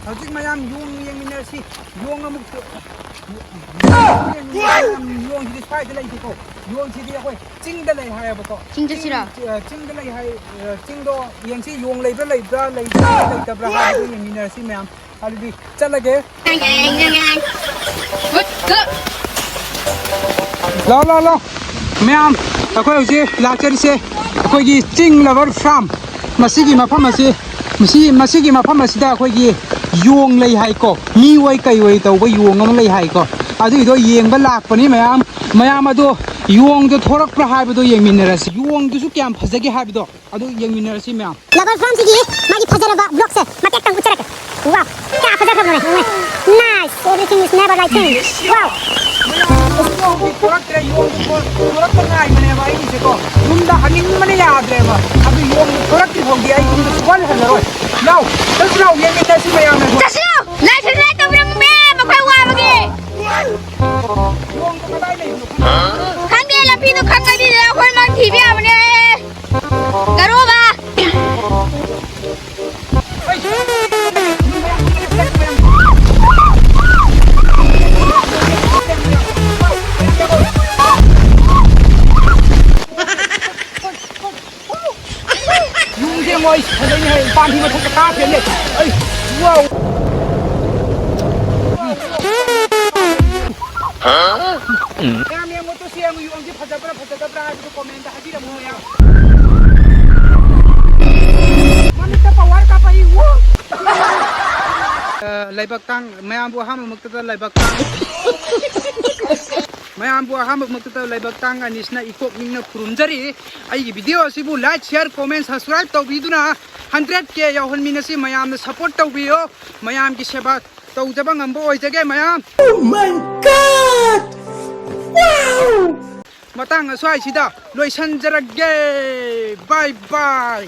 Hajik mayam yung minasi yung amuk yung di spai de lai ko yung si di ko ching de lai hai ba ko ching de sira ching de lai hai ching do yang si yung lai bra ta bra ha yung minasi mayam hadi chalage lo mayam akoi hoje lakchari se akoi gi ching lover farm masigi mafam ase masigi mafam asida akoi gi yung lay hai ko mi wai kai wai tau ba yung am lay hai ko adu do yeng ba lak pani mayam adu yung do thorak pra hai ba do yeng mineras yung du su kyam phajage hai ba do adu yeng mineras mayam lover farm sigi magi phajara block se matek tang ucharak wow kya phajara kham nice everything is never like this wow thorak tre yung ko thorak pa ngai mane ba ini se ko dunda haning mane yaad re ba adu yung thorak ti hogi ai dunda swal ha roi now let's now yeng mineras mayam Tasno lai thai lai tau rang me ma khoi wa ba ge yung ko kadai nei khang de la pi no khang kai di la khoi mang thi bia ma ne garo ba yung dia ngoi thai nei pan thi ma thak ka phe le ai wow mo to siya mo yung phajabra ito comment haji ra mo ya manita power ka pa iwo laibak tang mayam bu ham makta laibak tang mayam bu ham makta laibak tang anisna ikok ningna purumjari ai video asibu like share comment subscribe tawbiduna 100k yahon minasi mayam support tawbiyo mayam ki seba tawjaba ngambo oijage mayam oh my god wow matang aswai sida loisan jarage bye bye